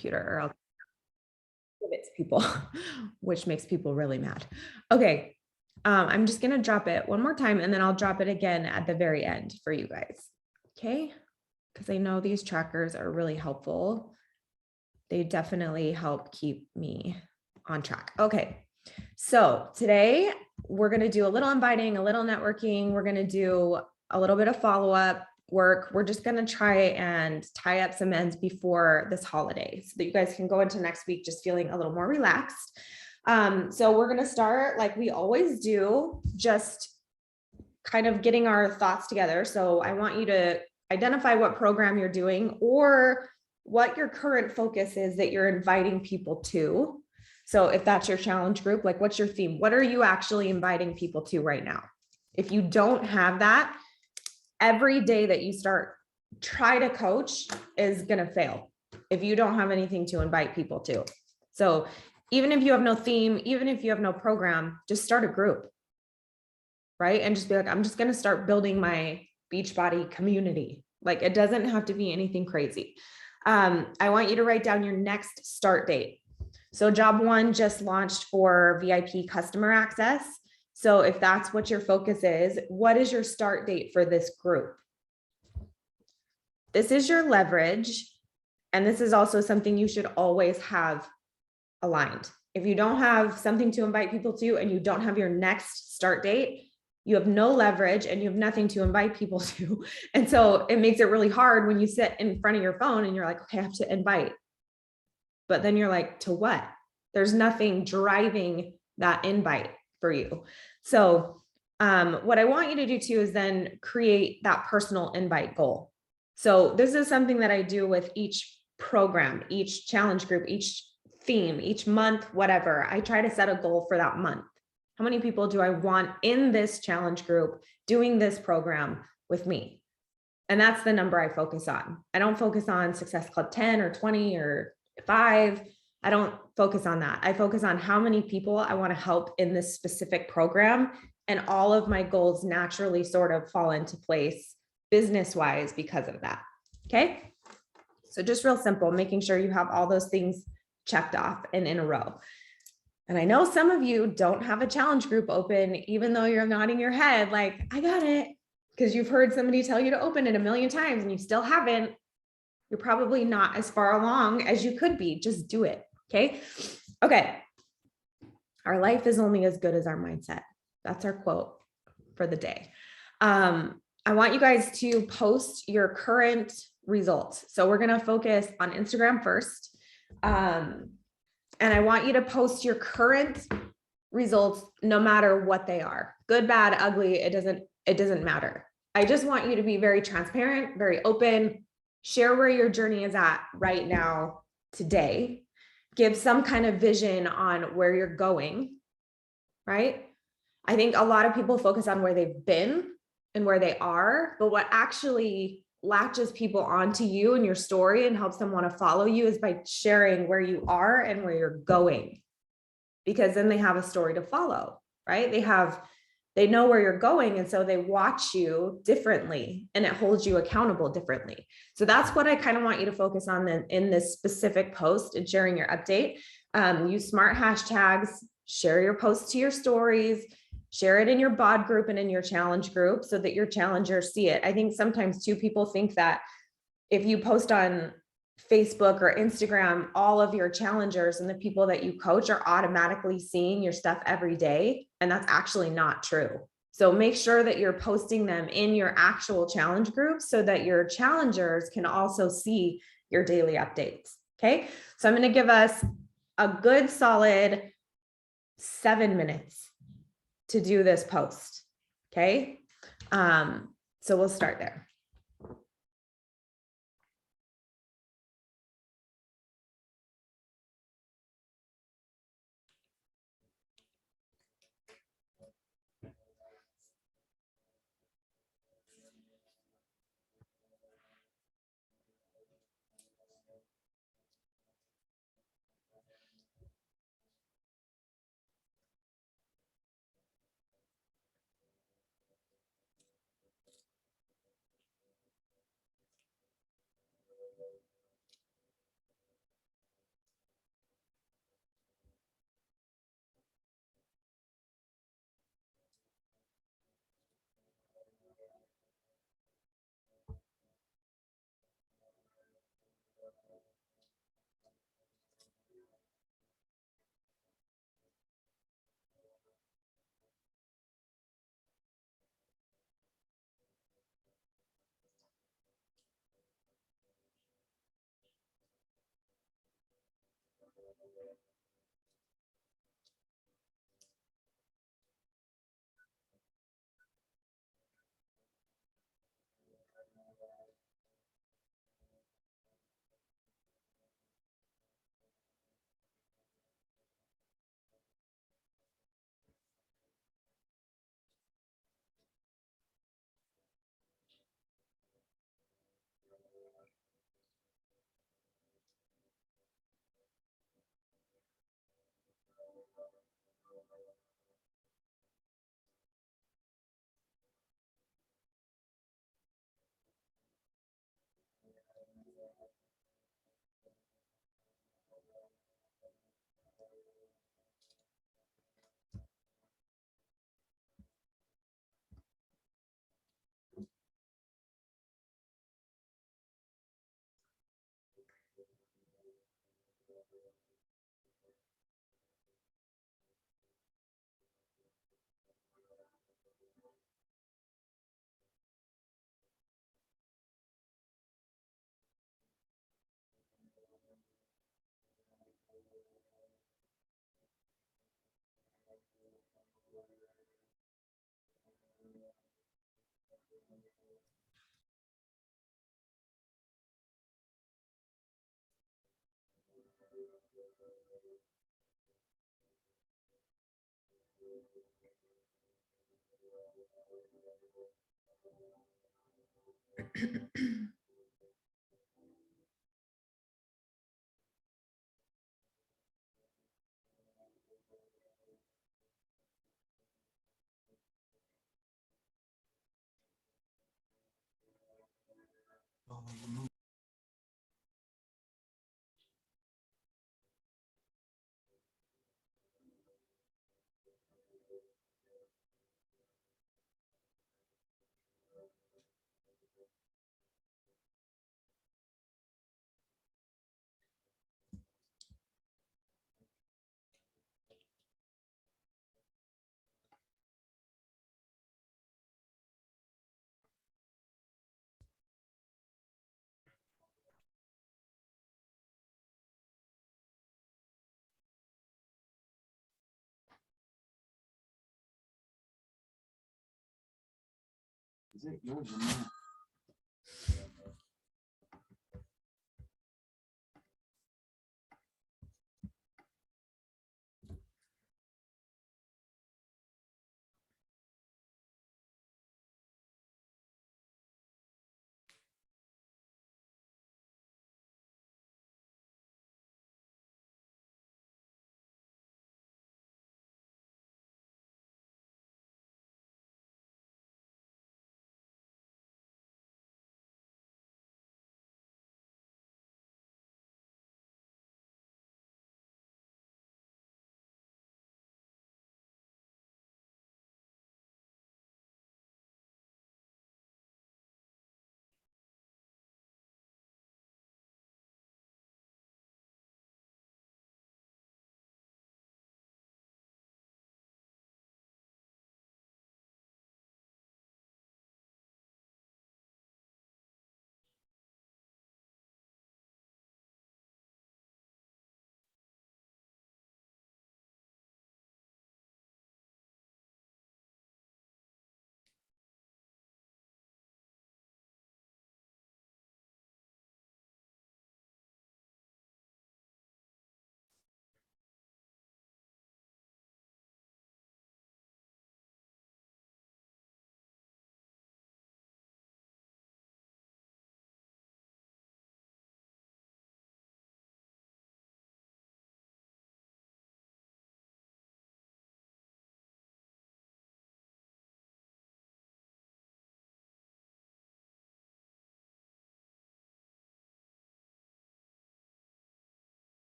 computer or I'll give it to people, which makes people really mad. Okay. I'm just going to drop it one more time and then I'll drop it again at the very end for you guys. Okay. Because I know these trackers are really helpful. They definitely help keep me on track. Okay. So today we're going to do a little inviting, a little networking. We're going to do a little bit of follow-up work. We're just going to try and tie up some ends before this holiday so that you guys can go into next week just feeling a little more relaxed. So we're going to start like we always do, just kind of getting our thoughts together. So I want you to identify what program you're doing or what your current focus is that you're inviting people to. So if that's your challenge group, like what's your theme? What are you actually inviting people to right now? If you don't have that, every day that you try to coach is going to fail if you don't have anything to invite people to. So even if you have no theme, even if you have no program, just start a group, right? And just be like, I'm just going to start building my Beachbody community. Like it doesn't have to be anything crazy. I want you to write down your next start date. So job 1 just launched for VIP customer access. So if that's what your focus is, what is your start date for this group? This is your leverage. And this is also something you should always have aligned. If you don't have something to invite people to and you don't have your next start date, you have no leverage and you have nothing to invite people to. And so it makes it really hard when you sit in front of your phone and you're like, okay, I have to invite. But then you're like, to what? There's nothing driving that invite for you. So what I want you to do too is then create that personal invite goal. So this is something that I do with each program, each challenge group, each theme, each month, whatever. I try to set a goal for that month. How many people do I want in this challenge group doing this program with me? And that's the number I focus on. I don't focus on Success Club 10 or 20 or 5. I don't focus on that. I focus on how many people I want to help in this specific program. And all of my goals naturally sort of fall into place business-wise because of that. Okay. So just real simple, making sure you have all those things checked off and in a row. And I know some of you don't have a challenge group open, even though you're nodding your head like, I got it, because you've heard somebody tell you to open it a million times and you still haven't. You're probably not as far along as you could be. Just do it. Okay. Okay. Our life is only as good as our mindset. That's our quote for the day. I want you guys to post your current results. So we're going to focus on Instagram first. And I want you to post your current results, no matter what they are, good, bad, ugly. It doesn't matter. I just want you to be very transparent, very open, share where your journey is at right now, today, give some kind of vision on where you're going, right? I think a lot of people focus on where they've been and where they are, but what actually latches people onto you and your story and helps them want to follow you is by sharing where you are and where you're going, because then they have a story to follow, right? They know where you're going. And so they watch you differently and it holds you accountable differently. So that's what I kind of want you to focus on in this specific post and sharing your update. Use smart hashtags, share your posts to your stories, share it in your bod group and in your challenge group so that your challengers see it. I think sometimes too, people think that if you post on Facebook or Instagram, all of your challengers and the people that you coach are automatically seeing your stuff every day. And that's actually not true. So make sure that you're posting them in your actual challenge group so that your challengers can also see your daily updates. Okay. So I'm going to give us a good solid 7 minutes to do this post. Okay. So we'll start there. Is it yours or mine?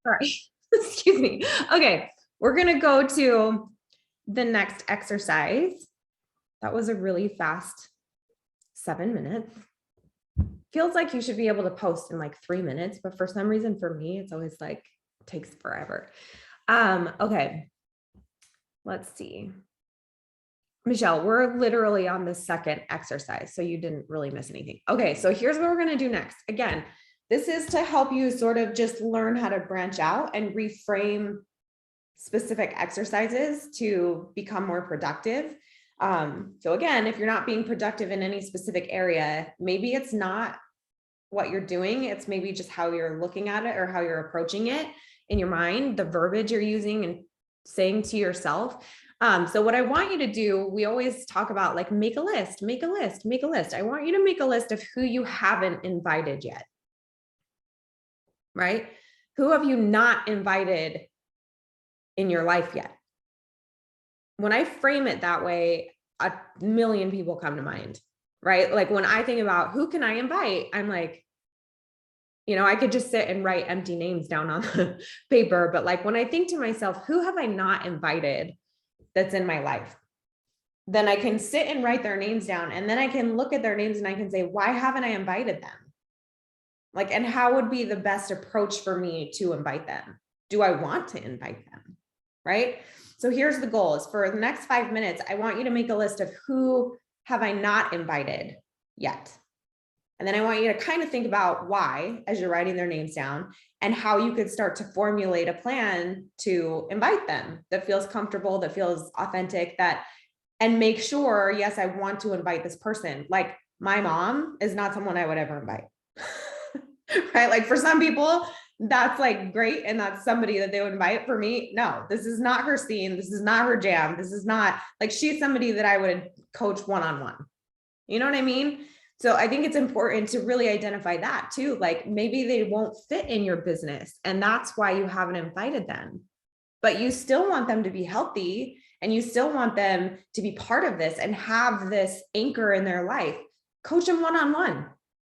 Sorry. Excuse me. Okay. We're going to go to the next exercise. That was a really fast 7 minutes. Feels like you should be able to post in like 3 minutes, but for some reason for me, it's always like takes forever. Okay. Let's see. Michelle, we're literally on the second exercise, so you didn't really miss anything. Okay, so here's what we're going to do next. Again, this is to help you sort of just learn how to branch out and reframe specific exercises to become more productive. So again, if you're not being productive in any specific area, maybe it's not what you're doing. It's maybe just how you're looking at it or how you're approaching it in your mind, the verbiage you're using and saying to yourself. So what I want you to do, we always talk about like, make a list, make a list, make a list. I want you to make a list of who you haven't invited yet, right? Who have you not invited in your life yet? When I frame it that way, a million people come to mind, right? Like when I think about who can I invite, I'm like, I could just sit and write empty names down on the paper. But like when I think to myself, who have I not invited that's in my life? Then I can sit and write their names down. And then I can look at their names and I can say, why haven't I invited them? Like, and how would be the best approach for me to invite them? Do I want to invite them? Right? So here's the goal is for the next 5 minutes, I want you to make a list of who have I not invited yet? And then I want you to kind of think about why as you're writing their names down and how you could start to formulate a plan to invite them that feels comfortable, that feels authentic, and make sure, yes, I want to invite this person. Like my mom is not someone I would ever invite. Right? Like for some people, that's like great. And that's somebody that they would invite. For me, no, this is not her scene. This is not her jam. This is not like, she's somebody that I would coach one-on-one. You know what I mean? So I think it's important to really identify that too. Like maybe they won't fit in your business and that's why you haven't invited them, but you still want them to be healthy and you still want them to be part of this and have this anchor in their life. Coach them one-on-one,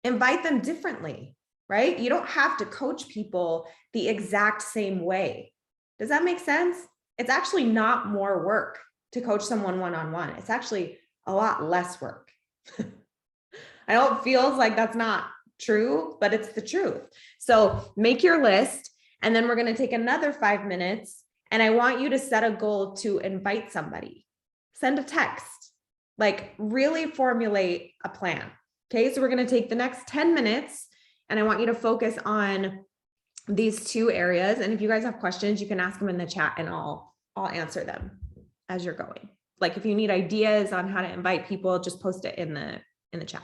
invite them differently, right? You don't have to coach people the exact same way. Does that make sense? It's actually not more work to coach someone one-on-one. It's actually a lot less work. I know it feels like that's not true, but it's the truth. So make your list, and then we're going to take another 5 minutes, and I want you to set a goal to invite somebody. Send a text, like really formulate a plan. Okay, so we're going to take the next 10 minutes, and I want you to focus on these 2 areas. And if you guys have questions, you can ask them in the chat, and I'll answer them as you're going. Like if you need ideas on how to invite people, just post it in the chat.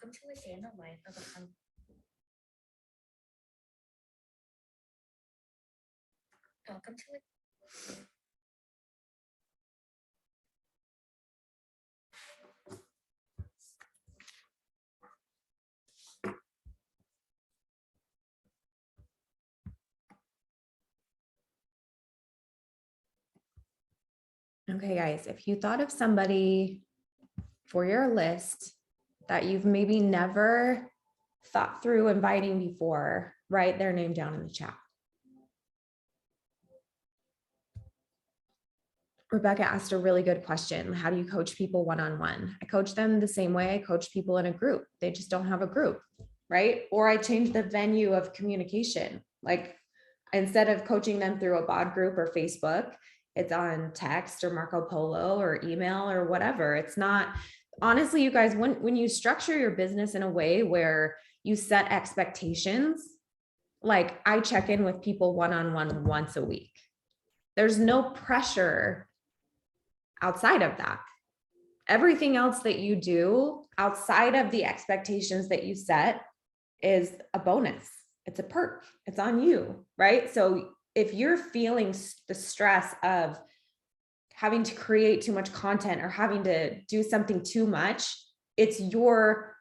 Welcome to a day in the life of a welcome to a Okay, guys, if you thought of somebody for your list that you've maybe never thought through inviting before, write their name down in the chat. Rebecca asked a really good question. How do you coach people one-on-one? I coach them the same way I coach people in a group. They just don't have a group, right? Or I change the venue of communication. Like instead of coaching them through a bod group or Facebook, it's on text or Marco Polo or email or whatever. It's not, honestly, you guys, when you structure your business in a way where you set expectations, like I check in with people one-on-one once a week. There's no pressure outside of that. Everything else that you do outside of the expectations that you set is a bonus. It's a perk. It's on you, right? So if you're feeling the stress of having to create too much content or having to do something too much, your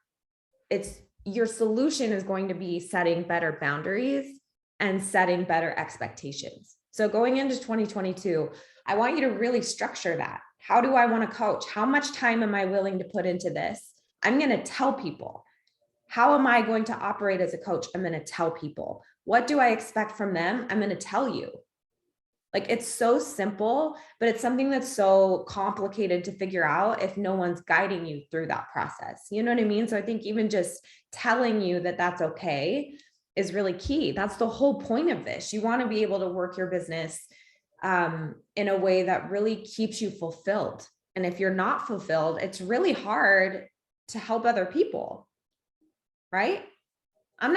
solution is going to be setting better boundaries and setting better expectations. So going into 2022, I want you to really structure that. How do I want to coach? How much time am I willing to put into this? I'm going to tell people. How am I going to operate as a coach? I'm going to tell people. What do I expect from them? I'm going to tell you. Like it's so simple, but it's something that's so complicated to figure out if no one's guiding you through that process. You know what I mean? So I think even just telling you that that's okay is really key. That's the whole point of this. You want to be able to work your business in a way that really keeps you fulfilled. And if you're not fulfilled, it's really hard to help other people, right? I'm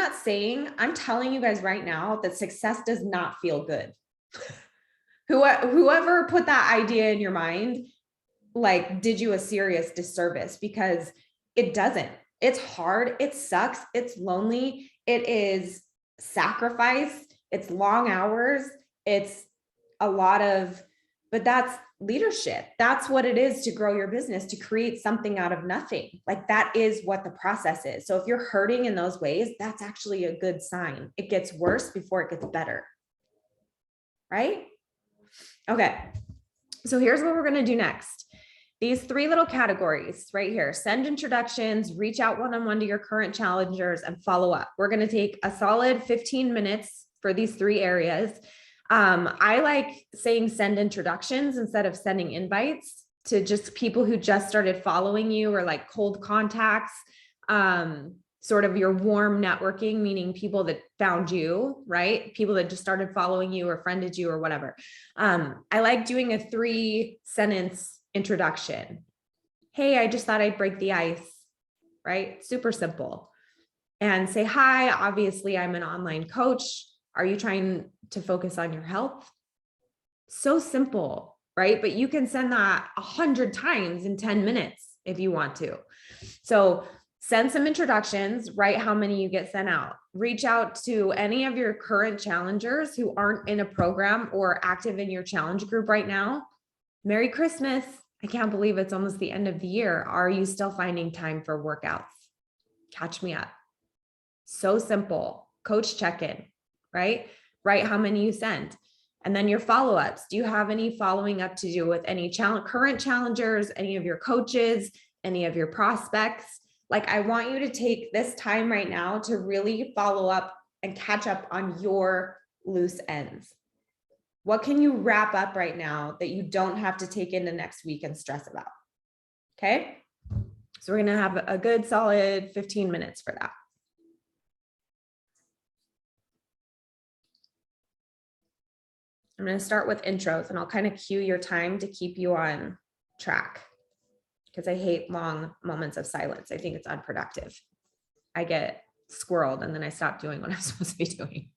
telling you guys right now that success does not feel good. Whoever put that idea in your mind, like, did you a serious disservice, because it doesn't. It's hard. It sucks. It's lonely. It is sacrifice. It's long hours. It's a lot of, but that's leadership. That's what it is to grow your business, to create something out of nothing. Like that is what the process is. So if you're hurting in those ways, that's actually a good sign. It gets worse before it gets better. Right? Okay. So here's what we're going to do next. These 3 little categories right here: send introductions, reach out one-on-one to your current challengers, and follow up. We're going to take a solid 15 minutes for these 3 areas. I like saying send introductions instead of sending invites to just people who just started following you, or like cold contacts, sort of your warm networking, meaning people that found you, right? People that just started following you or friended you or whatever. I like doing a 3-sentence introduction. Hey, I just thought I'd break the ice, right? Super simple. And say, hi, obviously I'm an online coach. Are you trying to focus on your health? So simple, right? But you can send that 100 times in 10 minutes if you want to. So send some introductions, write how many you get sent out. Reach out to any of your current challengers who aren't in a program or active in your challenge group right now. Merry Christmas. I can't believe it's almost the end of the year. Are you still finding time for workouts? Catch me up. So simple. Coach check-in, right? Write how many you send. And then your follow-ups. Do you have any following up to do with any current challengers, any of your coaches, any of your prospects? Like, I want you to take this time right now to really follow up and catch up on your loose ends. What can you wrap up right now that you don't have to take into next week and stress about? Okay. So we're going to have a good solid 15 minutes for that. I'm going to start with intros, and I'll kind of cue your time to keep you on track, because I hate long moments of silence. I think it's unproductive. I get squirreled and then I stop doing what I'm supposed to be doing.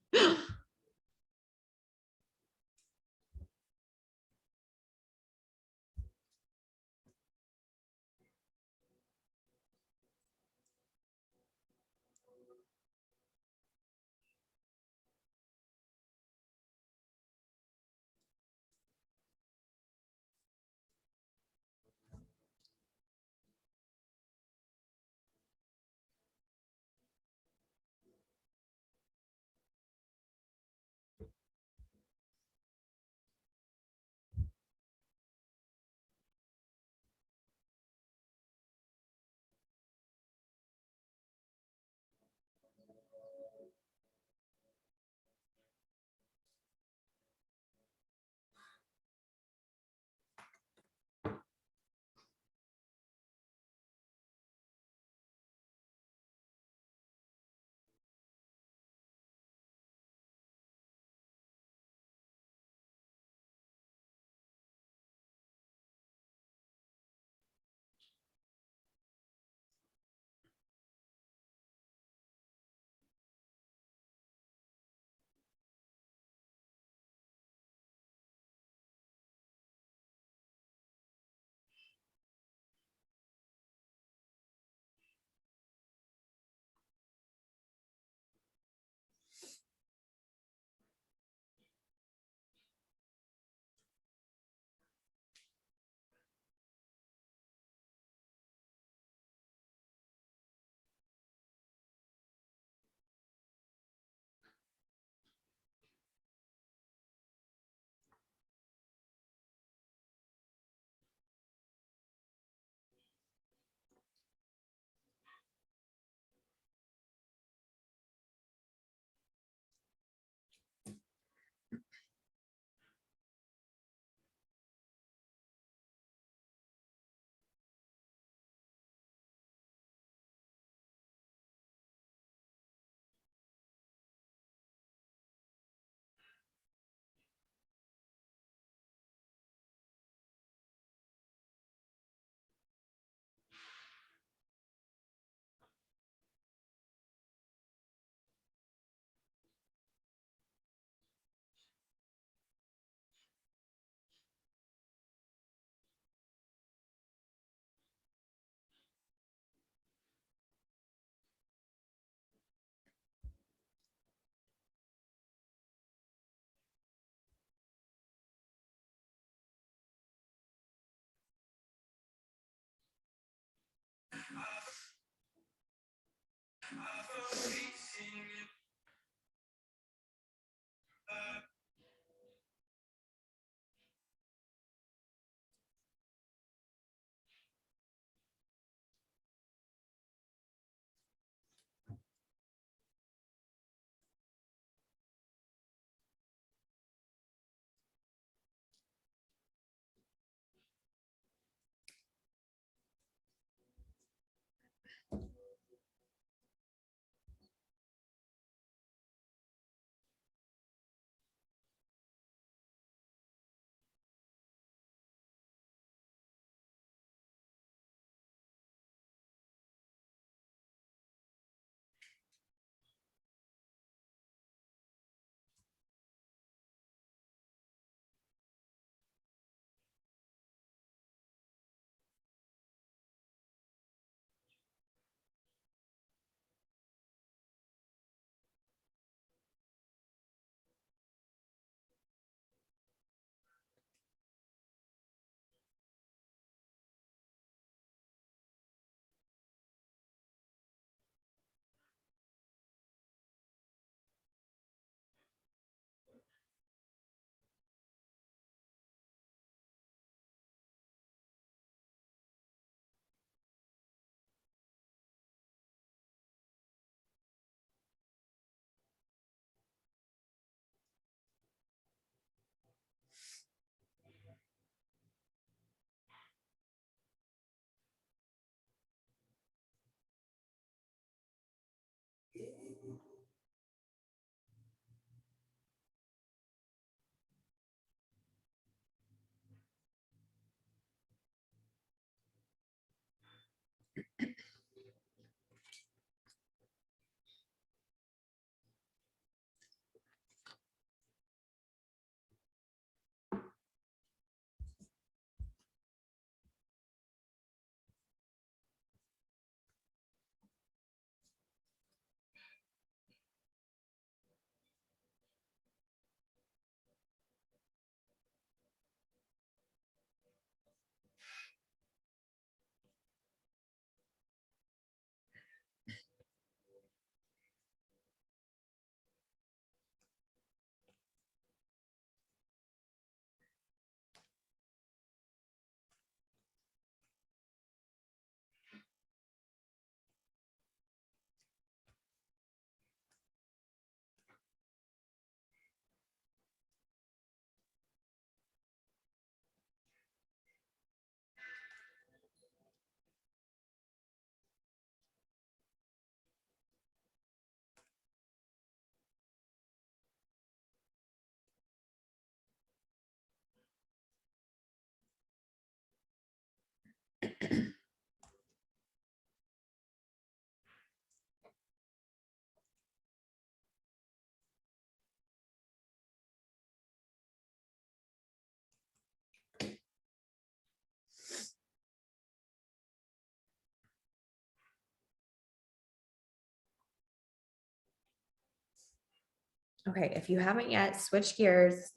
Okay, if you haven't yet, switch gears,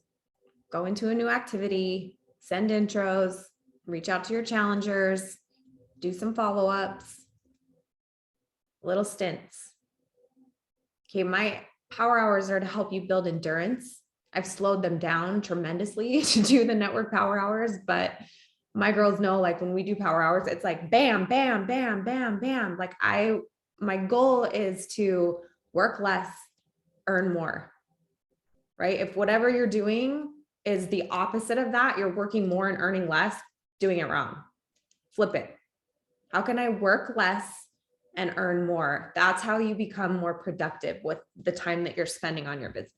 go into a new activity, send intros, reach out to your challengers, do some follow-ups, little stints. Okay, my power hours are to help you build endurance. I've slowed them down tremendously to do the network power hours, but my girls know, like, when we do power hours, it's like bam, bam, bam, bam, bam. Like, my goal is to work less, earn more, right? If whatever you're doing is the opposite of that, you're working more and earning less, doing it wrong. Flip it. How can I work less and earn more? That's how you become more productive with the time that you're spending on your business.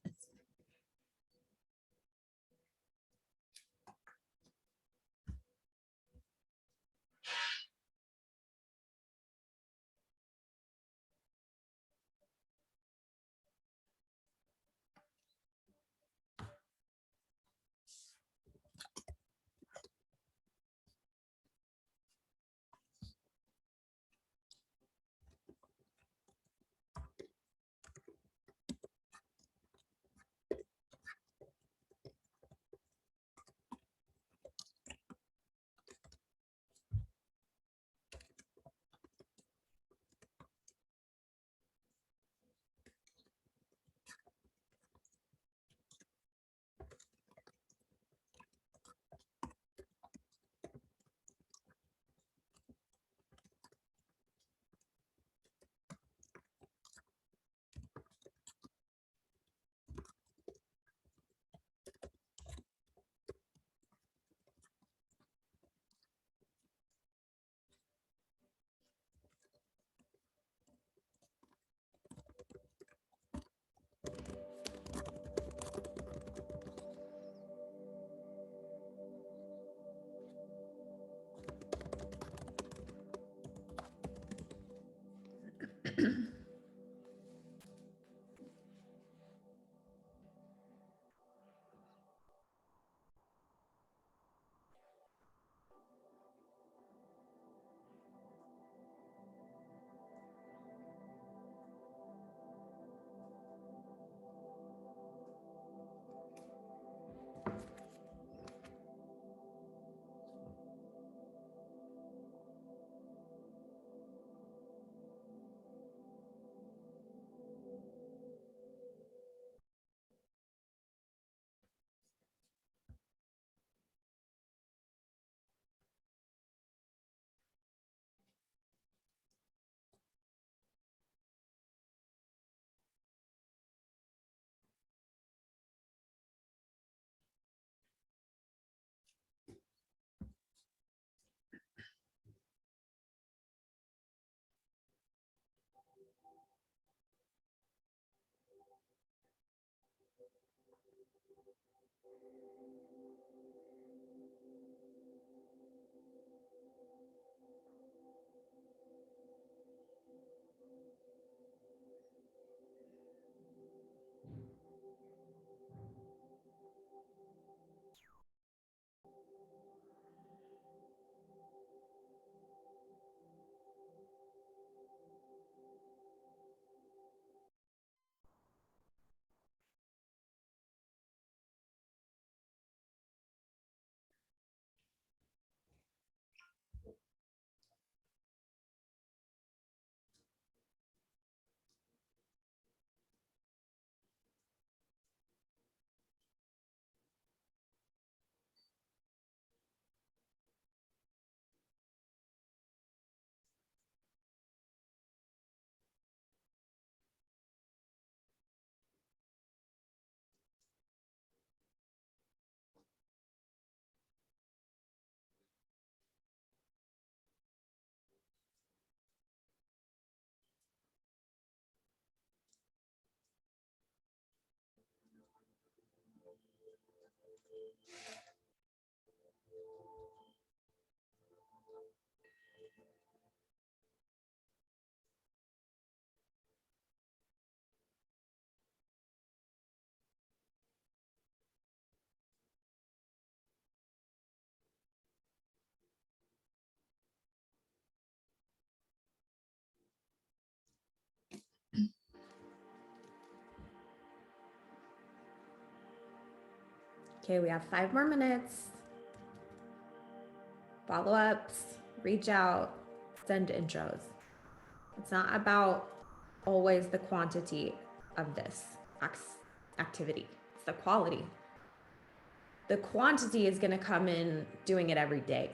Okay, we have 5 more minutes. Follow-ups, reach out, send intros. It's not about always the quantity of this activity. It's the quality. The quantity is going to come in doing it every day.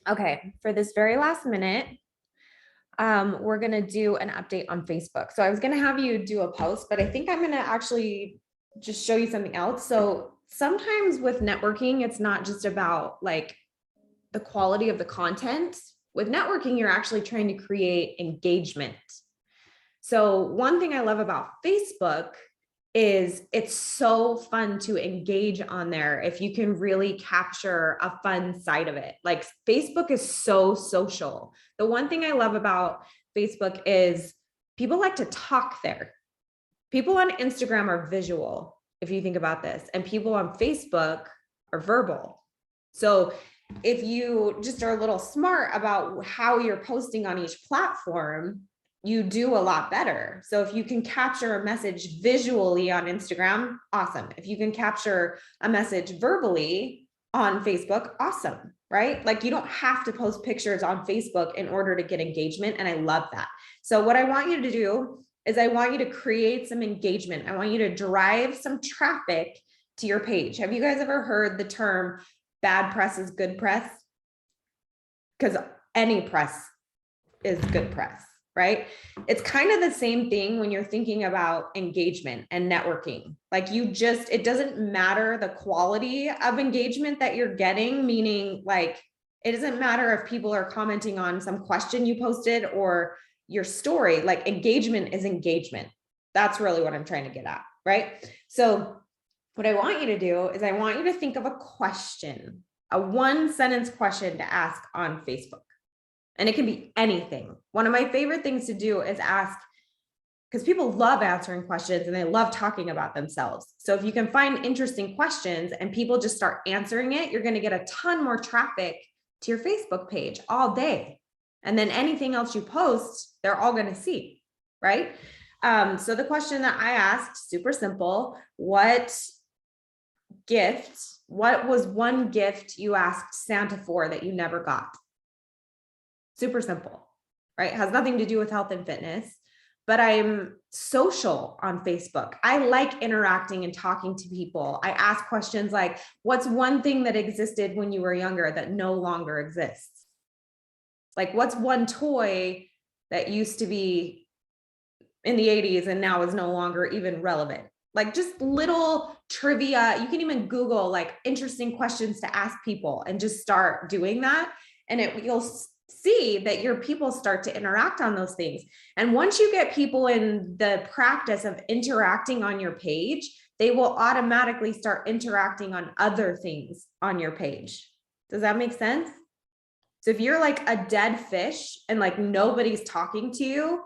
Okay, for this very last minute, we're gonna do an update on Facebook. So I was gonna have you do a post, but I think I'm gonna actually just show you something else. So sometimes with networking, it's not just about like the quality of the content. With networking, you're actually trying to create engagement. So one thing I love about Facebook is it's so fun to engage on there if you can really capture a fun side of it. Like Facebook is so social. The one thing I love about Facebook is people like to talk there. People on Instagram are visual, if you think about this, and people on Facebook are verbal. So if you just are a little smart about how you're posting on each platform, you do a lot better. So if you can capture a message visually on Instagram, awesome. If you can capture a message verbally on Facebook, awesome, right? Like you don't have to post pictures on Facebook in order to get engagement. And I love that. So what I want you to do is I want you to create some engagement. I want you to drive some traffic to your page. Have you guys ever heard the term bad press is good press? because any press is good press, right? It's kind of the same thing when you're thinking about engagement and networking. Like it doesn't matter the quality of engagement that you're getting, meaning like, it doesn't matter if people are commenting on some question you posted or your story, like engagement is engagement. That's really what I'm trying to get at, right? So what I want you to do is I want you to think of a question, a 1-sentence question to ask on Facebook. And it can be anything. One of my favorite things to do is ask, because people love answering questions and they love talking about themselves. So if you can find interesting questions and people just start answering it, you're going to get a ton more traffic to your Facebook page all day. And then anything else you post, they're all going to see, right? So the question that I asked, super simple, what was one gift you asked Santa for that you never got? Super simple, right? It has nothing to do with health and fitness, but I'm social on Facebook. I like interacting and talking to people. I ask questions like, what's one thing that existed when you were younger that no longer exists? Like, what's one toy that used to be in the 80s and now is no longer even relevant? Like just little trivia. You can even Google like interesting questions to ask people and just start doing that. And you'll see that your people start to interact on those things. And once you get people in the practice of interacting on your page, they will automatically start interacting on other things on your page. Does that make sense? So if you're like a dead fish and like nobody's talking to you,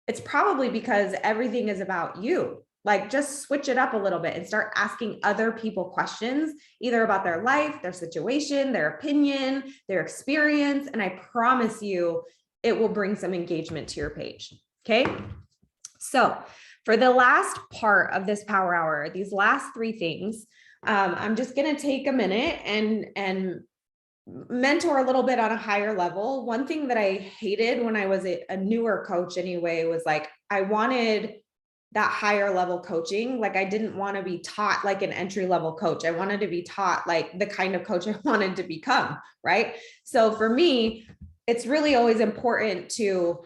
it's probably because everything is about you. Like just switch it up a little bit and start asking other people questions, either about their life, their situation, their opinion, their experience. And I promise you, it will bring some engagement to your page. Okay. So for the last part of this power hour, these last 3 things, I'm just going to take a minute and mentor a little bit on a higher level. One thing that I hated when I was a newer coach anyway, was like, I wanted that higher level coaching. Like I didn't want to be taught like an entry level coach. I wanted to be taught like the kind of coach I wanted to become. Right. So for me, it's really always important to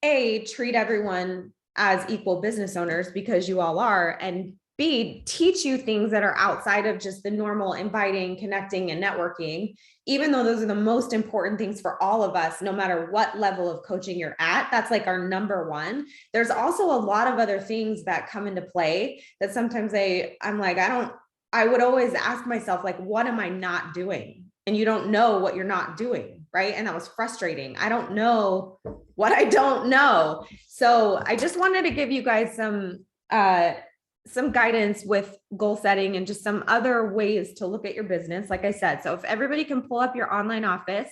treat everyone as equal business owners, because you all are, and B, teach you things that are outside of just the normal inviting, connecting, and networking, even though those are the most important things for all of us, no matter what level of coaching you're at. That's like our number one. There's also a lot of other things that come into play that sometimes I'm like, I would always ask myself, like, what am I not doing? And you don't know what you're not doing, right? And that was frustrating. I don't know what I don't know. So I just wanted to give you guys some guidance with goal setting and just some other ways to look at your business. Like I said, so if everybody can pull up your online office,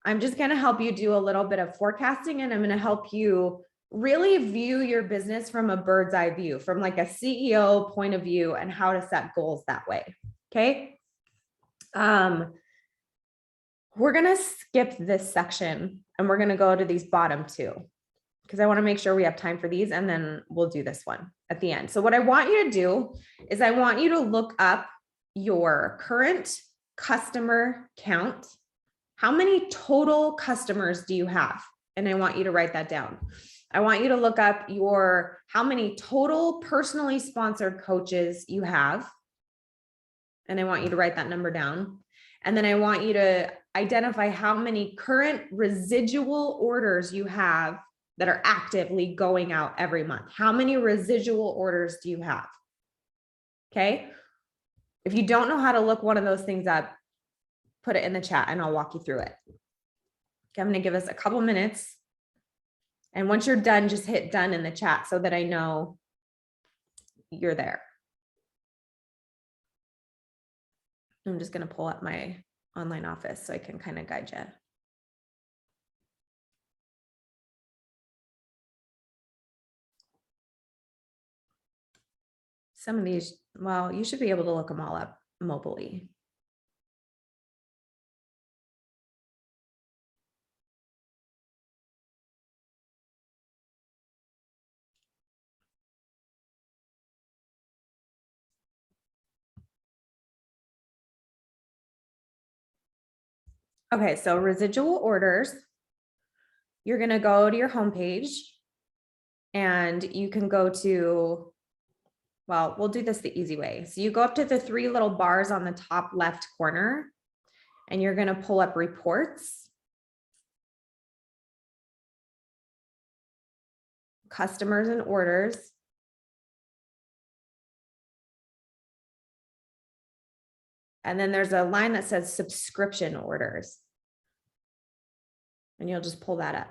I'm just going to help you do a little bit of forecasting, and I'm going to help you really view your business from a bird's eye view, from like a CEO point of view, and how to set goals that way. Okay. We're going to skip this section and we're going to go to these bottom 2, because I want to make sure we have time for these, and then we'll do this one at the end. So what I want you to do is I want you to look up your current customer count. How many total customers do you have? And I want you to write that down. I want you to look up how many total personally sponsored coaches you have. And I want you to write that number down. And then I want you to identify how many current residual orders you have that are actively going out every month. How many residual orders do you have? Okay. If you don't know how to look one of those things up, put it in the chat and I'll walk you through it. Okay, I'm going to give us a couple minutes. And once you're done, just hit done in the chat so that I know you're there. I'm just going to pull up my online office so I can kind of guide you. Some of these, well, you should be able to look them all up mobilely. Okay, so residual orders, you're going to go to your homepage and you can go to, well, we'll do this the easy way. So you go up to the three little bars on the top left corner and you're going to pull up reports, customers and orders. And then there's a line that says subscription orders. And you'll just pull that up.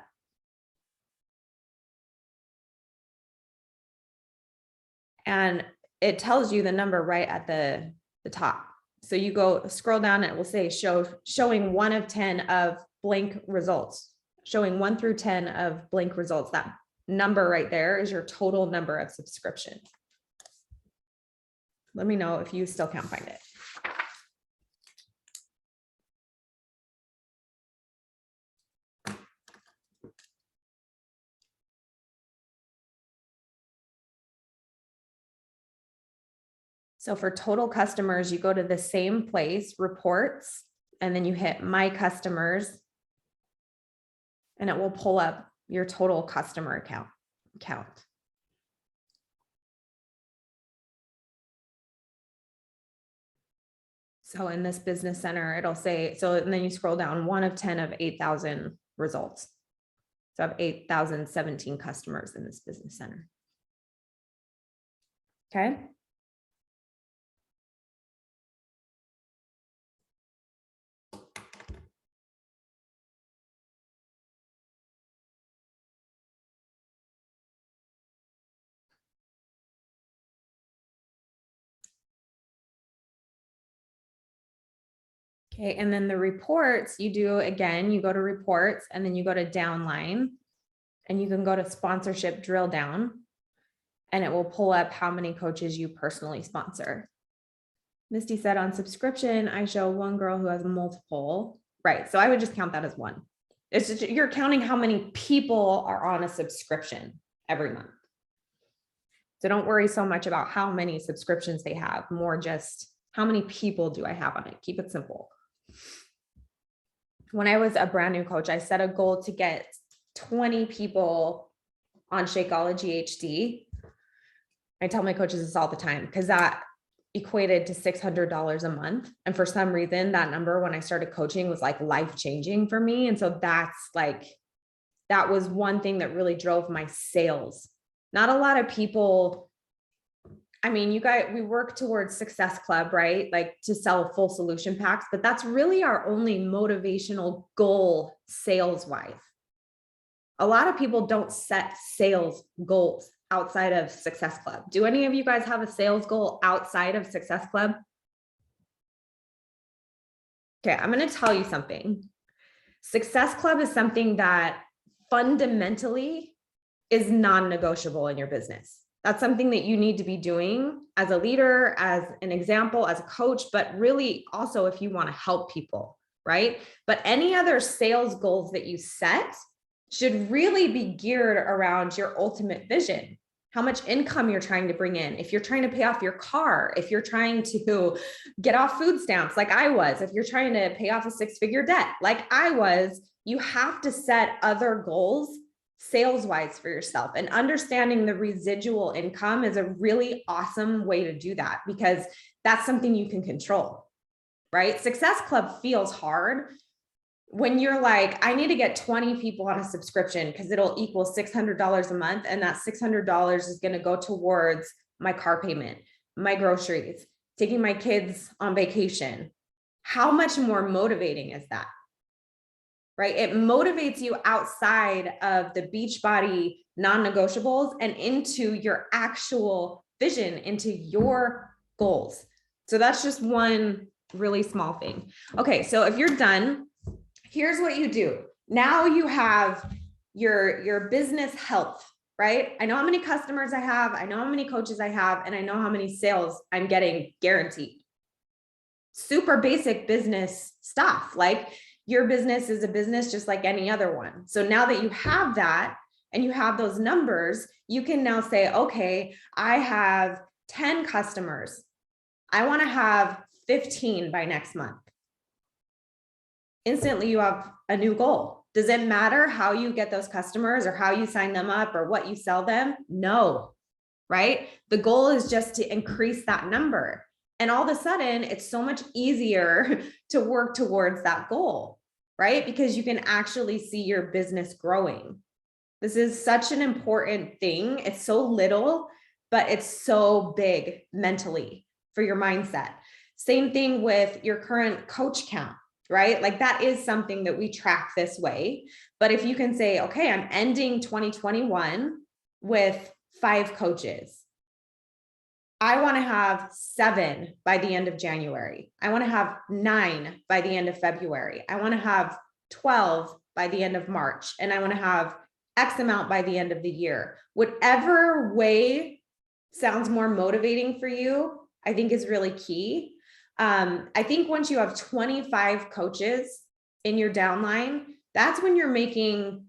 And it tells you the number right at the top. So you go scroll down and it will say showing 1 of 10 of blank results, showing 1 through 10 of blank results. That number right there is your total number of subscriptions. Let me know if you still can't find it. So for total customers, you go to the same place, reports, and then you hit my customers, and it will pull up your total customer count. So in this business center, it'll say, so and then you scroll down 1 of 10 of 8,000 results. So I have 8,017 customers in this business center. Okay. Okay, and then the reports you do again, you go to reports and then you go to downline and you can go to sponsorship drill down and it will pull up how many coaches you personally sponsor. Misty said on subscription, I show one girl who has multiple, right? So I would just count that as 1. It's just, you're counting how many people are on a subscription every month. So don't worry so much about how many subscriptions they have, more just how many people do I have on it? Keep it simple. When I was a brand new coach, I set a goal to get 20 people on Shakeology HD. I tell my coaches this all the time because that equated to $600 a month. And for some reason, that number when I started coaching was like life-changing for me. And so that was one thing that really drove my sales. Not a lot of people, I mean, we work towards Success Club, right? Like to sell full solution packs, but that's really our only motivational goal sales-wise. A lot of people don't set sales goals outside of Success Club. Do any of you guys have a sales goal outside of Success Club? Okay, I'm going to tell you something. Success Club is something that fundamentally is non-negotiable in your business. That's something that you need to be doing as a leader, as an example, as a coach, but really also if you want to help people, right? But any other sales goals that you set should really be geared around your ultimate vision, how much income you're trying to bring in. If you're trying to pay off your car, if you're trying to get off food stamps like I was, if you're trying to pay off a 6-figure debt like I was, you have to set other goals sales-wise for yourself. And understanding the residual income is a really awesome way to do that because that's something you can control, right? Success Club feels hard when you're like, I need to get 20 people on a subscription because it'll equal $600 a month. And that $600 is going to go towards my car payment, my groceries, taking my kids on vacation. How much more motivating is that? Right? It motivates you outside of the Beachbody non-negotiables and into your actual vision, into your goals. So that's just one really small thing. Okay, so if you're done, here's what you do. Now you have your business health, right? I know how many customers I have, I know how many coaches I have, and I know how many sales I'm getting guaranteed. Super basic business stuff. Like your business is a business just like any other one. So now that you have that and you have those numbers, you can now say, okay, I have 10 customers. I want to have 15 by next month. instantly you have a new goal. Does it matter how you get those customers or how you sign them up or what you sell them? No, right? The goal is just to increase that number. And all of a sudden, it's so much easier to work towards that goal, right? Because you can actually see your business growing. This is such an important thing. It's so little, but it's so big mentally for your mindset. Same thing with your current coach count, right? Like that is something that we track this way. But if you can say, okay, I'm ending 2021 with 5 coaches. I want to have 7 by the end of January. I want to have 9 by the end of February. I want to have 12 by the end of March. And I want to have X amount by the end of the year. Whatever way sounds more motivating for you, I think is really key. I think once you have 25 coaches in your downline, that's when you're making,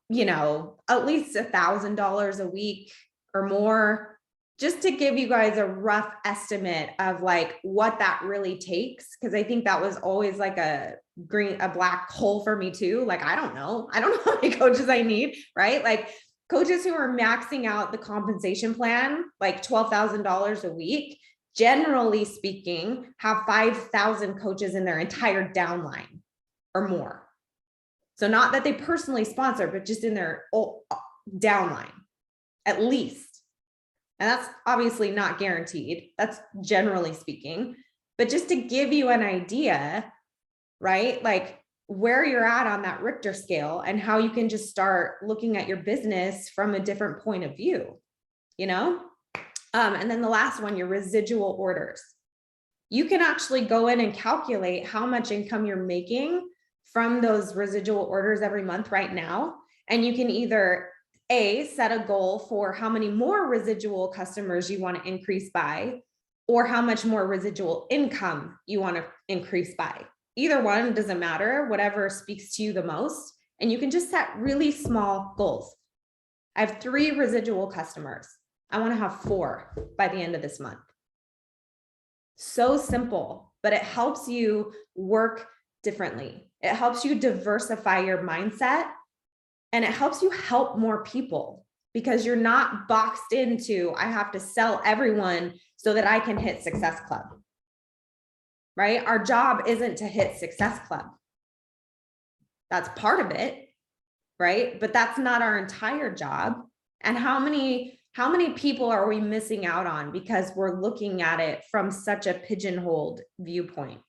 at least $1,000 a week or more. Just to give you guys a rough estimate of like what that really takes. Cause I think that was always like a black hole for me too. Like, I don't know how many coaches I need, right? Like coaches who are maxing out the compensation plan, like $12,000 a week, generally speaking, have 5,000 coaches in their entire downline or more. So not that they personally sponsor, but just in their downline, at least. And that's obviously not guaranteed. That's generally speaking, but just to give you an idea, right? Like where you're at on that Richter scale and how you can just start looking at your business from a different point of view, and then the last one, your residual orders. You can actually go in and calculate how much income you're making from those residual orders every month right now. And you can either set a goal for how many more residual customers you want to increase by, or how much more residual income you want to increase by. Either one doesn't matter, whatever speaks to you the most. And you can just set really small goals. I have 3 residual customers. I want to have 4 by the end of this month. So simple, but it helps you work differently. It helps you diversify your mindset. And it helps you help more people because you're not boxed into, I have to sell everyone so that I can hit Success Club, right? Our job isn't to hit Success Club. That's part of it, right? But that's not our entire job. And how many people are we missing out on because we're looking at it from such a pigeonholed viewpoint?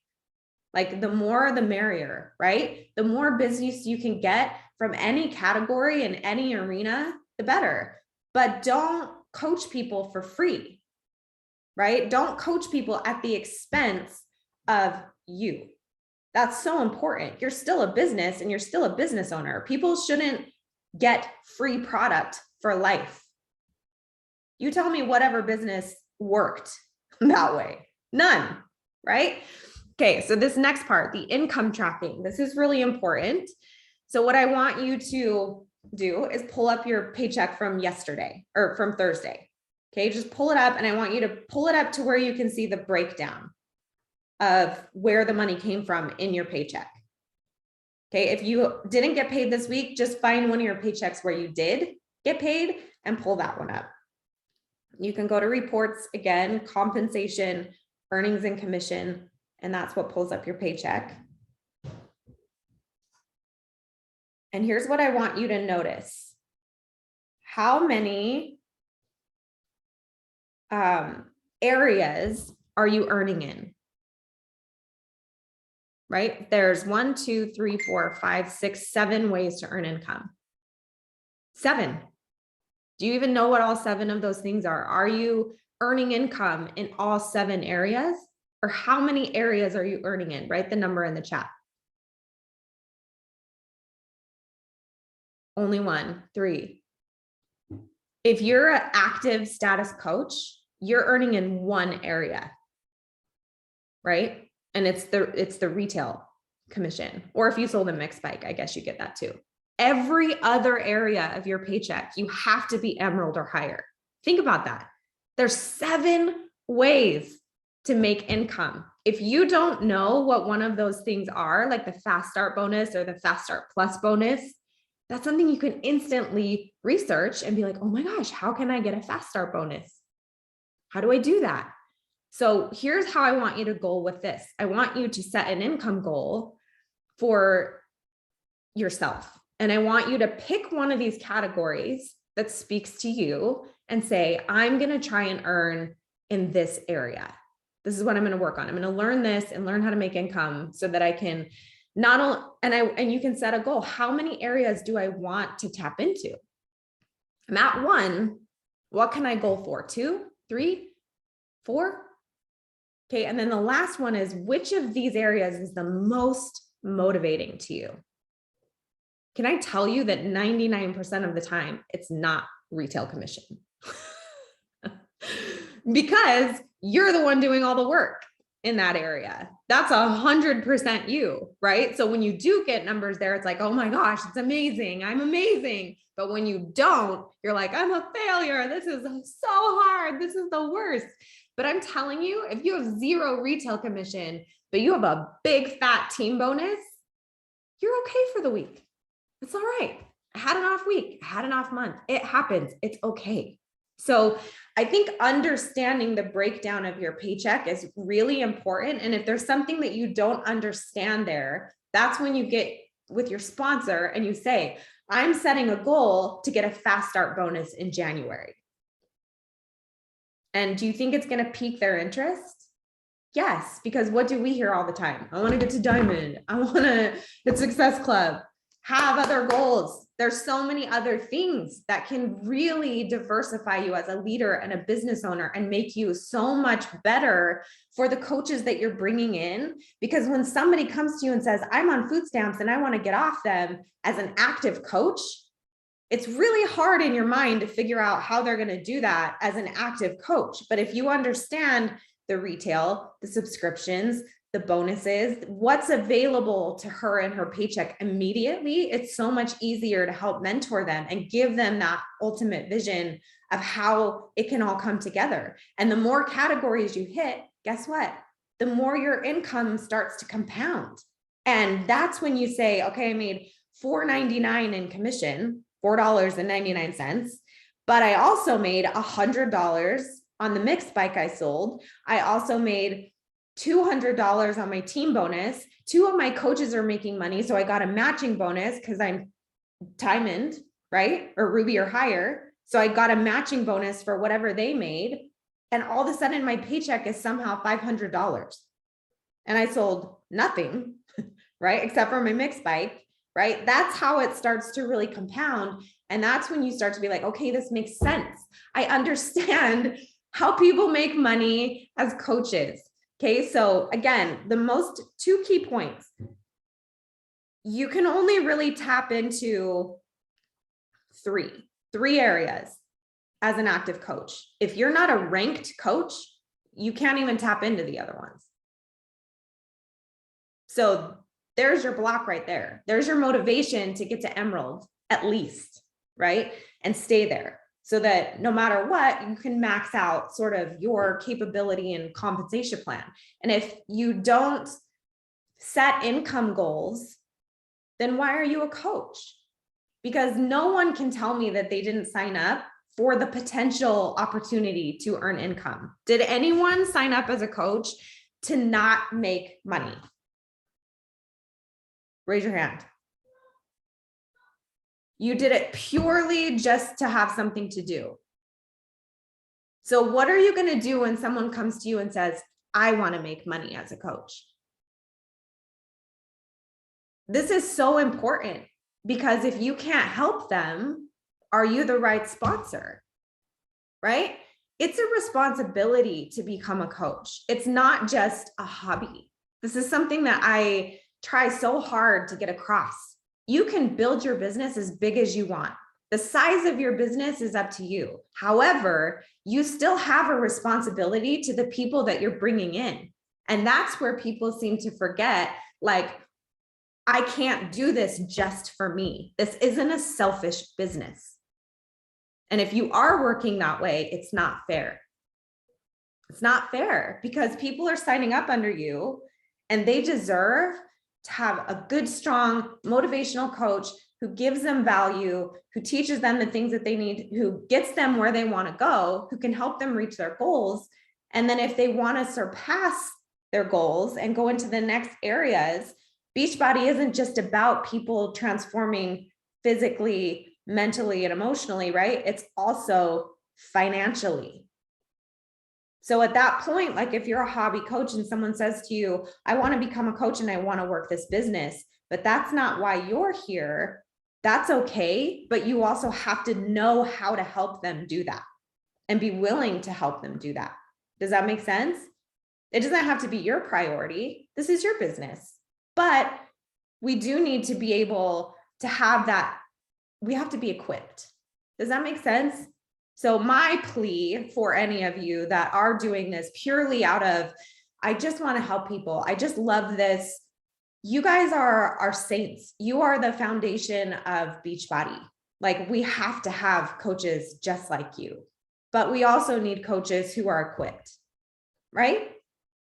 Like the more, the merrier, right? The more business you can get from any category in any arena, the better. But don't coach people for free, right? Don't coach people at the expense of you. That's so important. You're still a business and you're still a business owner. People shouldn't get free product for life. You tell me whatever business worked that way. None, right? Okay, so this next part, the income tracking, this is really important. So what I want you to do is pull up your paycheck from yesterday or from Thursday. Okay, just pull it up and I want you to pull it up to where you can see the breakdown of where the money came from in your paycheck. Okay, if you didn't get paid this week, just find one of your paychecks where you did get paid and pull that one up. You can go to reports again, compensation, earnings and commission, and that's what pulls up your paycheck. And here's what I want you to notice. How many areas are you earning in? Right? There's 1, 2, 3, 4, 5, 6, 7 ways to earn income. 7. Do you even know what all 7 of those things are? Are you earning income in all 7 areas? Or how many areas are you earning in? Write the number in the chat. Only 1, 3. If you're an active status coach, you're earning in 1 area, right? And it's the retail commission. Or if you sold a mixed bike, I guess you get that too. Every other area of your paycheck, you have to be emerald or higher. Think about that. There's 7 ways to make income. If you don't know what one of those things are, like the fast start bonus or the fast start plus bonus, that's something you can instantly research and be like, oh my gosh, how can I get a fast start bonus? How do I do that? So here's how I want you to go with this. I want you to set an income goal for yourself. And I want you to pick one of these categories that speaks to you and say, I'm going to try and earn in this area. This is what I'm going to work on. I'm going to learn this and learn how to make income so that I can not only, and you can set a goal. How many areas do I want to tap into? I'm at 1. What can I go for? 2, 3, 4? Okay. And then the last one is, which of these areas is the most motivating to you? Can I tell you that 99% of the time, it's not retail commission? Because you're the one doing all the work in that area. That's 100% you, right? So when you do get numbers there, it's like, oh my gosh, it's amazing. I'm amazing. But when you don't, you're like, I'm a failure. This is so hard. This is the worst. But I'm telling you, if you have 0 retail commission, but you have a big fat team bonus, you're okay for the week. It's all right. I had an off week. I had an off month. It happens. It's okay. So I think understanding the breakdown of your paycheck is really important. And if there's something that you don't understand there, that's when you get with your sponsor and you say, I'm setting a goal to get a fast start bonus in January. And do you think it's going to pique their interest? Yes, because what do we hear all the time? I want to get to Diamond. I want to hit Success Club. Have other goals. There's so many other things that can really diversify you as a leader and a business owner and make you so much better for the coaches that you're bringing in. Because when somebody comes to you and says, I'm on food stamps and I want to get off them as an active coach, it's really hard in your mind to figure out how they're going to do that as an active coach. But if you understand the retail, the subscriptions, the bonuses, what's available to her and her paycheck immediately, it's so much easier to help mentor them and give them that ultimate vision of how it can all come together. And the more categories you hit, guess what? The more your income starts to compound. And that's when you say, okay, I made $4.99 in commission, $4.99, but I also made $100 on the mixed bike I sold. I also made $200 on my team bonus. 2 of my coaches are making money. So I got a matching bonus because I'm diamond, right? Or ruby or higher. So I got a matching bonus for whatever they made. And all of a sudden my paycheck is somehow $500. And I sold nothing, right? Except for my mixed bike, right? That's how it starts to really compound. And that's when you start to be like, okay, this makes sense. I understand how people make money as coaches. Okay, so again, the 2 key points. You can only really tap into three areas as an active coach. If you're not a ranked coach, you can't even tap into the other ones. So there's your block right there. There's your motivation to get to Emerald at least, right? And stay there. So that no matter what, you can max out sort of your capability and compensation plan. And if you don't set income goals, then why are you a coach? Because no one can tell me that they didn't sign up for the potential opportunity to earn income. Did anyone sign up as a coach to not make money? Raise your hand. You did it purely just to have something to do. So what are you going to do when someone comes to you and says, I want to make money as a coach? This is so important because if you can't help them, are you the right sponsor? Right? It's a responsibility to become a coach. It's not just a hobby. This is something that I try so hard to get across. You can build your business as big as you want. The size of your business is up to you. However, you still have a responsibility to the people that you're bringing in. And that's where people seem to forget, like, I can't do this just for me. This isn't a selfish business. And if you are working that way, it's not fair. It's not fair because people are signing up under you and they deserve to have a good, strong, motivational coach who gives them value, who teaches them the things that they need, who gets them where they want to go, who can help them reach their goals. And then if they want to surpass their goals and go into the next areas, Beachbody isn't just about people transforming physically, mentally, and emotionally, right? It's also financially. So at that point, like if you're a hobby coach and someone says to you, I want to become a coach and I want to work this business, but that's not why you're here, that's okay. But you also have to know how to help them do that and be willing to help them do that. Does that make sense? It doesn't have to be your priority. This is your business, but we do need to be able to have that. We have to be equipped. Does that make sense? So my plea for any of you that are doing this purely out of, I just want to help people. I just love this. You guys are saints. You are the foundation of Beachbody. Like we have to have coaches just like you, but we also need coaches who are equipped, right?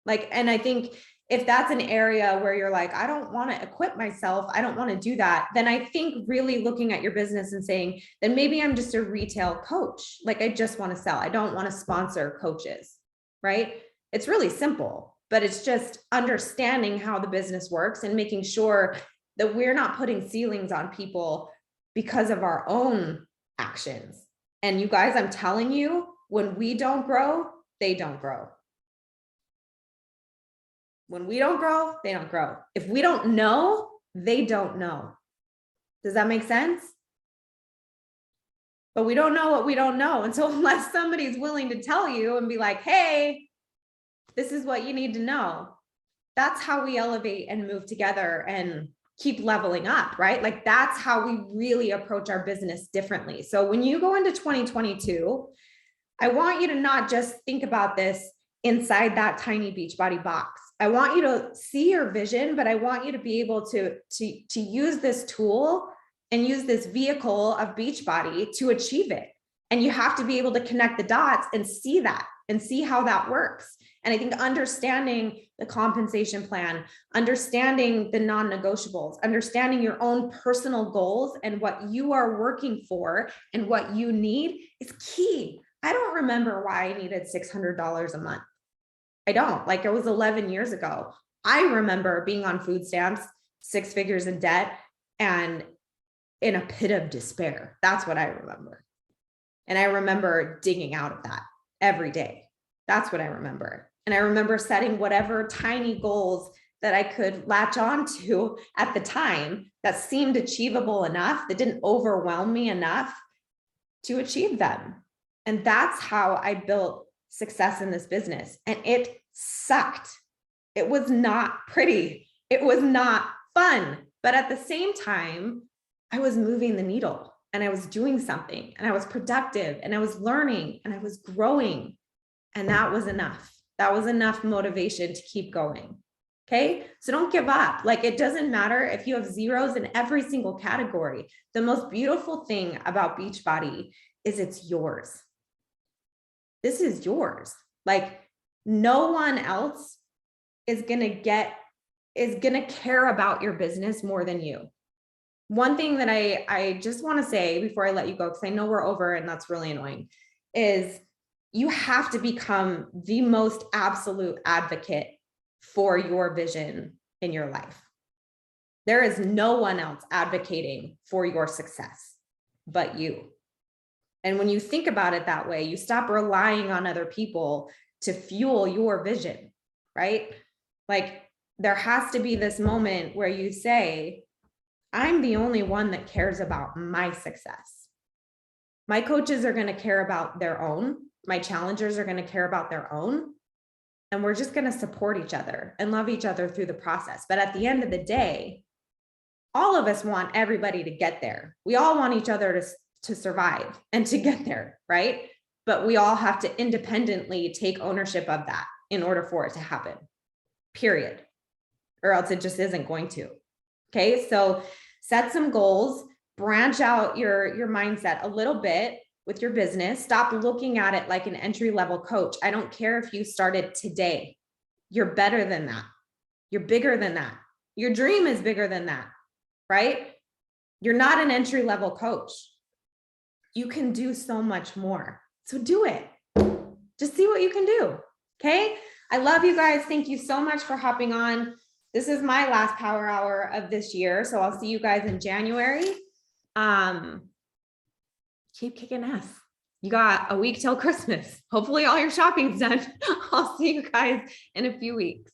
Like, and I think if that's an area where you're like, I don't want to equip myself, I don't want to do that, then I think really looking at your business and saying, then maybe I'm just a retail coach. Like I just want to sell. I don't want to sponsor coaches, right? It's really simple, but it's just understanding how the business works and making sure that we're not putting ceilings on people because of our own actions. And you guys, I'm telling you, when we don't grow, they don't grow. When we don't grow, they don't grow. If we don't know, they don't know. Does that make sense? But we don't know what we don't know. And so unless somebody's willing to tell you and be like, hey, this is what you need to know, that's how we elevate and move together and keep leveling up, right? Like that's how we really approach our business differently. So when you go into 2022, I want you to not just think about this inside that tiny Beachbody box. I want you to see your vision, but I want you to be able to use this tool and use this vehicle of Beachbody to achieve it. And you have to be able to connect the dots and see that and see how that works. And I think understanding the compensation plan, understanding the non-negotiables, understanding your own personal goals and what you are working for and what you need is key. I don't remember why I needed $600 a month. I don't. Like it was 11 years ago. I remember being on food stamps, 6 figures in debt, and in a pit of despair. That's what I remember. And I remember digging out of that every day. That's what I remember. And I remember setting whatever tiny goals that I could latch on to at the time that seemed achievable enough, that didn't overwhelm me enough to achieve them. And that's how I built success in this business. And it sucked. It was not pretty. It was not fun. But at the same time, I was moving the needle and I was doing something and I was productive and I was learning and I was growing. And that was enough. That was enough motivation to keep going. Okay. So don't give up. Like it doesn't matter if you have zeros in every single category. The most beautiful thing about Beachbody is it's yours. This is yours. Like no one else is going to care about your business more than you. One thing that I just want to say before I let you go, because I know we're over and that's really annoying, is you have to become the most absolute advocate for your vision in your life. There is no one else advocating for your success but you. And when you think about it that way, you stop relying on other people to fuel your vision, right? Like there has to be this moment where you say, I'm the only one that cares about my success. My coaches are going to care about their own. My challengers are going to care about their own. And we're just going to support each other and love each other through the process. But at the end of the day, all of us want everybody to get there. We all want each other to survive and to get there, right? But we all have to independently take ownership of that in order for it to happen, period. Or else it just isn't going to. Okay, so set some goals, branch out your mindset a little bit, with your business. Stop looking at it like an entry-level coach. I don't care if you started today. You're better than that. You're bigger than that. Your dream is bigger than that, right? You're not an entry-level coach. You can do so much more. So do it. Just see what you can do. Okay. I love you guys. Thank you so much for hopping on. This is my last power hour of this year. So I'll see you guys in January. Keep kicking ass. You got a week till Christmas. Hopefully all your shopping's done. I'll see you guys in a few weeks.